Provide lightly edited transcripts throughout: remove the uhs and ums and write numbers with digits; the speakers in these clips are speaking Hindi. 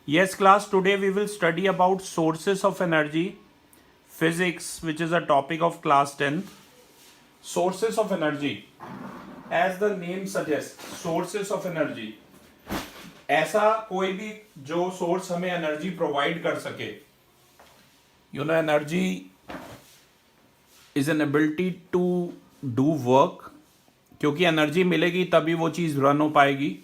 Yes, class, today we will study about sources of energy, physics, which is a topic of class 10th. Sources of energy. As the name suggests, sources of energy. ऐसा कोई भी जो सोर्स हमें एनर्जी प्रोवाइड कर सके. Energy is an ability to do work. क्योंकि एनर्जी मिलेगी तभी वो चीज़ रन हो पाएगी.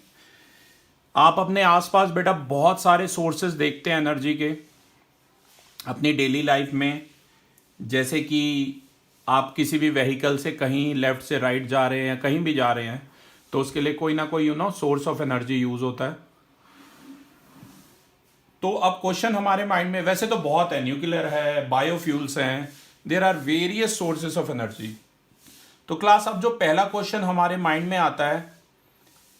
आप अपने आसपास बेटा बहुत सारे सोर्सेज देखते हैं एनर्जी के अपनी डेली लाइफ में. जैसे कि आप किसी भी व्हीकल से कहीं लेफ्ट से राइट जा रहे हैं, कहीं भी जा रहे हैं, तो उसके लिए कोई ना कोई सोर्स ऑफ एनर्जी यूज होता है. तो अब क्वेश्चन हमारे माइंड में वैसे तो बहुत है, न्यूक्लियर है, बायोफ्यूल्स हैं, there are various sources of energy. तो क्लास अब जो पहला क्वेश्चन हमारे माइंड में आता है,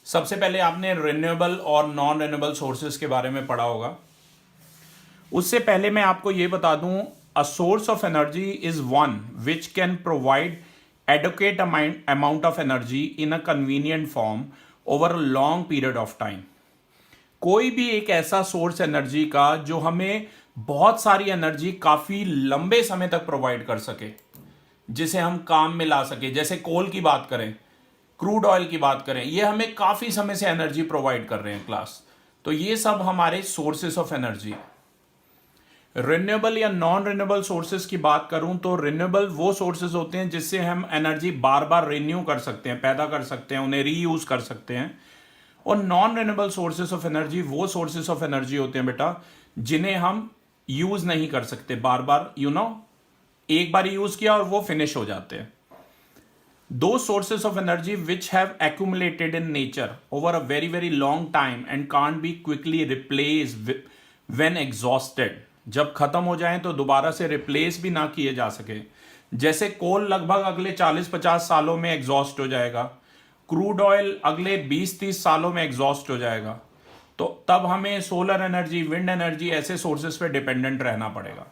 सबसे पहले आपने रिन्यूएबल और नॉन रिन्यूएबल सोर्सेज के बारे में पढ़ा होगा. उससे पहले मैं आपको ये बता दूं, a source of energy is one which can provide adequate amount of energy in a convenient form over a long period of time. कोई भी एक ऐसा सोर्स एनर्जी का जो हमें बहुत सारी एनर्जी काफी लंबे समय तक प्रोवाइड कर सके, जिसे हम काम में ला सके. जैसे कोल की बात करें, क्रूड ऑयल की बात करें, ये हमें काफी समय से एनर्जी प्रोवाइड कर रहे हैं क्लास. तो ये सब हमारे सोर्सेस ऑफ एनर्जी. रिन्यूएबल या नॉन रिन्यूएबल सोर्सेज की बात करूं तो रिन्यूएबल वो सोर्सेज होते हैं जिससे हम एनर्जी बार बार रिन्यू कर सकते हैं, पैदा कर सकते हैं, उन्हें रीयूज कर सकते हैं. और non renewable sources of energy वो सोर्सेज ऑफ एनर्जी होते हैं बेटा जिन्हें हम यूज नहीं कर सकते बार बार. एक बार यूज किया और वो फिनिश हो जाते हैं. दो sources of energy which have accumulated in nature over a very very long time and can't be quickly replace when exhausted. जब खत्म हो जाएं तो दोबारा से रिप्लेस भी ना किए जा सके. जैसे कोल लगभग अगले 40-50 सालों में एग्जॉस्ट हो जाएगा, क्रूड ऑयल अगले 20-30 सालों में एग्जॉस्ट हो जाएगा. तो तब हमें सोलर एनर्जी, विंड एनर्जी, ऐसे सोर्सेस पे डिपेंडेंट रहना पड़ेगा.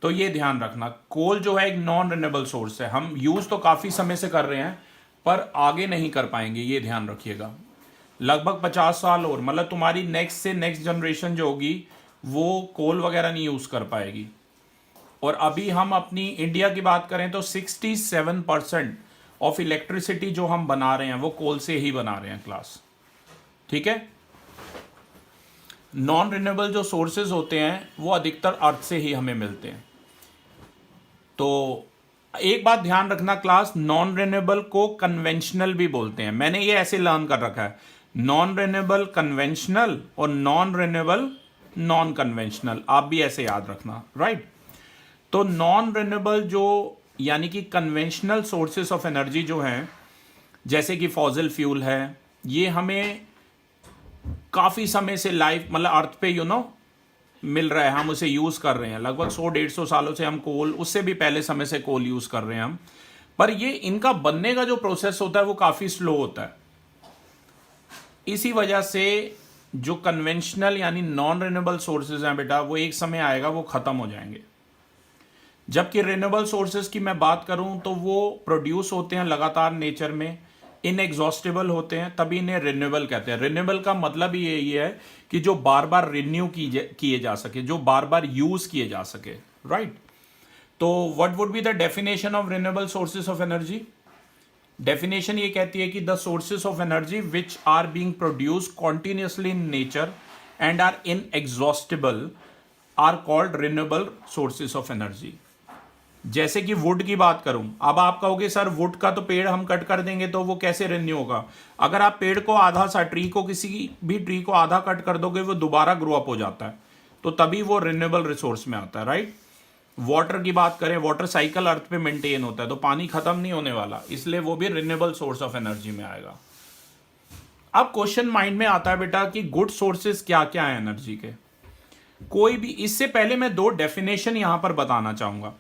तो ये ध्यान रखना, कोल जो है एक नॉन रिन्यूएबल सोर्स है. हम यूज तो काफी समय से कर रहे हैं पर आगे नहीं कर पाएंगे, ये ध्यान रखिएगा. लगभग 50 साल और, मतलब तुम्हारी नेक्स्ट से नेक्स्ट जनरेशन जो होगी वो कोल वगैरह नहीं यूज कर पाएगी. और अभी हम अपनी इंडिया की बात करें तो 67% ऑफ इलेक्ट्रिसिटी जो हम बना रहे हैं वो कोल से ही बना रहे हैं क्लास. ठीक है. नॉन रिन्यूएबल जो सोर्सेज होते हैं वो अधिकतर अर्थ से ही हमें मिलते हैं. तो एक बात ध्यान रखना क्लास, नॉन रिन्यूएबल को कन्वेंशनल भी बोलते हैं. मैंने ये ऐसे लर्न कर रखा है, नॉन रिन्यूएबल कन्वेंशनल और नॉन रिन्यूएबल नॉन कन्वेंशनल. आप भी ऐसे याद रखना, राइट. तो नॉन रिन्यूएबल जो यानी कि कन्वेंशनल सोर्सेस ऑफ एनर्जी जो हैं, जैसे कि फॉसिल फ्यूल है, ये हमें काफी समय से लाइफ मतलब अर्थ पे मिल रहा है, हम उसे यूज कर रहे हैं. लगभग 100-150 सालों से हम कोल, उससे भी पहले समय से कोल यूज कर रहे हैं हम. पर ये इनका बनने का जो प्रोसेस होता है वो काफी स्लो होता है. इसी वजह से जो कन्वेंशनल यानी नॉन रिन्यूएबल सोर्सेज हैं बेटा, वो एक समय आएगा वो खत्म हो जाएंगे. जबकि रिन्यूएबल सोर्सेज की मैं बात करूं तो वो प्रोड्यूस होते हैं लगातार नेचर में, इनएग्जॉस्टेबल होते हैं, तभी इन्हें रिन्यूएबल कहते हैं. रिन्यूएबल का मतलब ही यही है कि जो बार बार रिन्यू किए जा सके, जो बार बार यूज किए जा सके, राइट. तो what would be the definition of renewable sources of energy? Definition ये कहती है कि the sources of energy which are being produced continuously in nature and are inexhaustible are called renewable sources of energy. जैसे कि वुड की बात करूं, अब आप कहोगे सर वुड का तो पेड़ हम कट कर देंगे तो वो कैसे रिन्यू होगा? अगर आप पेड़ को आधा सा, ट्री को, किसी भी ट्री को आधा कट कर दोगे वो दोबारा ग्रो अप हो जाता है, तो तभी वो रिन्यूएबल रिसोर्स में आता है, राइट. वाटर की बात करें, वाटर साइकिल अर्थ पे मेंटेन होता है, तो पानी खत्म नहीं होने वाला, इसलिए वो भी रिन्यूएबल सोर्स ऑफ एनर्जी में आएगा. अब क्वेश्चन माइंड में आता है बेटा कि गुड सोर्सेज क्या क्या है एनर्जी के. कोई भी, इससे पहले मैं दो डेफिनेशन यहां पर बताना चाहूंगा,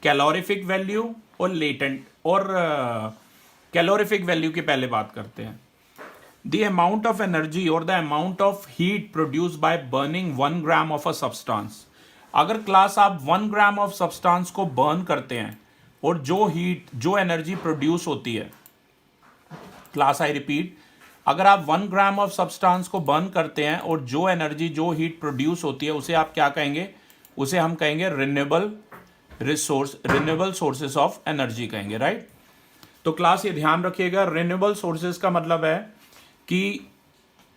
कैलोरीफिक वैल्यू और लेटेंट. और कैलोरीफिक वैल्यू की पहले बात करते हैं. द अमाउंट ऑफ एनर्जी और the amount of heat produce by burning 1 gram of a substance. अगर क्लास आप 1 ग्राम ऑफ सब्सटेंस को बर्न करते हैं और जो हीट, जो एनर्जी प्रोड्यूस होती है, क्लास आई रिपीट, अगर आप 1 ग्राम ऑफ सब्सटेंस को बर्न करते हैं और जो एनर्जी, जो हीट प्रोड्यूस होती है, उसे आप क्या कहेंगे? उसे हम कहेंगे रिन्यूएबल सोर्सेस ऑफ एनर्जी कहेंगे, राइट? तो क्लास ये ध्यान रखिएगा, रिन्यूएबल सोर्सेस का मतलब है कि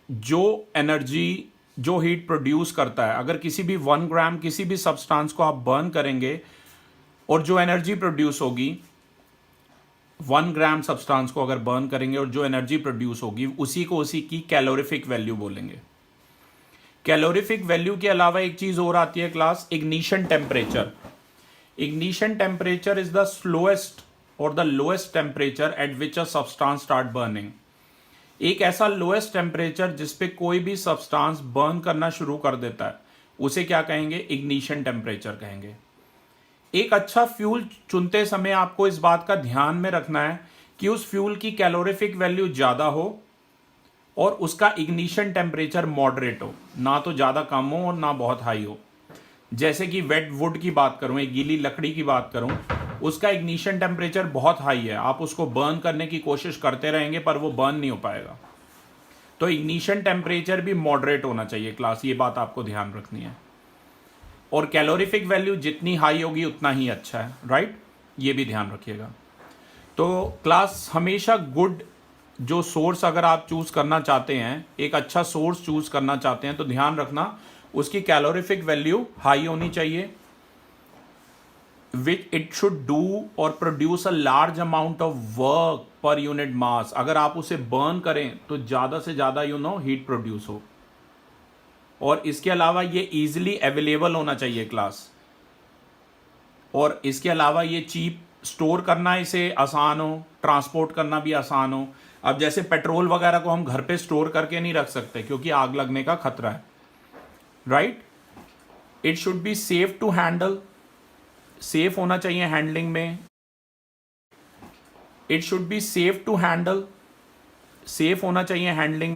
जो एनर्जी, जो हीट प्रोड्यूस करता है, अगर किसी भी 1 ग्राम किसी भी सब्सटेंस को आप बर्न करेंगे और जो एनर्जी प्रोड्यूस होगी, 1 ग्राम सब्सटेंस को अगर बर्न करेंगे और जो एनर्जी प्रोड्यूस होगी, उसी को उसी की कैलोरीफिक वैल्यू बोलेंगे। कैलोरीफिक वैल्यू के अलावा एक चीज और आती है class, ignition temperature. Ignition temperature is the slowest और the lowest temperature at which a substance start burning. एक ऐसा लोएस्ट टेम्परेचर जिसपे कोई भी सब्सटेंस बर्न करना शुरू कर देता है, उसे क्या कहेंगे? इग्निशन टेम्परेचर कहेंगे। एक अच्छा फ्यूल चुनते समय आपको इस बात का ध्यान में रखना है कि उस फ्यूल की कैलोरीफिक वैल्यू ज्यादा हो और उसका इग्निशन टेम्परेचर मॉडरेट हो, ना तो ज्यादा कम हो और ना बहुत हाई हो। जैसे कि वेट वुड की बात करूं, एक गीली लकड़ी की बात करूं, उसका इग्निशन टेम्परेचर बहुत हाई है, आप उसको बर्न करने की कोशिश करते रहेंगे पर वो बर्न नहीं हो पाएगा। तो इग्निशन टेम्परेचर भी मॉडरेट होना चाहिए क्लास, ये बात आपको ध्यान रखनी है। और कैलोरीफिक वैल्यू जितनी हाई होगी उतना ही अच्छा है, राइट? ये भी ध्यान रखिएगा। तो क्लास हमेशा गुड जो सोर्स अगर आप चूज करना चाहते हैं, एक अच्छा सोर्स चूज करना चाहते हैं, तो ध्यान रखना उसकी कैलोरीफिक वैल्यू हाई होनी चाहिए, विच इट शुड डू और produce a large amount of work per unit mass. अगर आप उसे बर्न करें तो ज़्यादा से ज़्यादा हीट प्रोड्यूस हो। और इसके अलावा ये इजीली अवेलेबल होना चाहिए क्लास। और इसके अलावा ये चीप, स्टोर करना इसे आसान हो, ट्रांसपोर्ट करना भी आसान हो। अब जैसे पेट्रोल वगैरह को हम घर पे स्टोर करके नहीं रख सकते क्योंकि आग लगने का खतरा है, right? It should be safe to handle, safe होना चाहिए हैंडलिंग में। It should be safe to handle, safe होना चाहिए हैंडलिंग।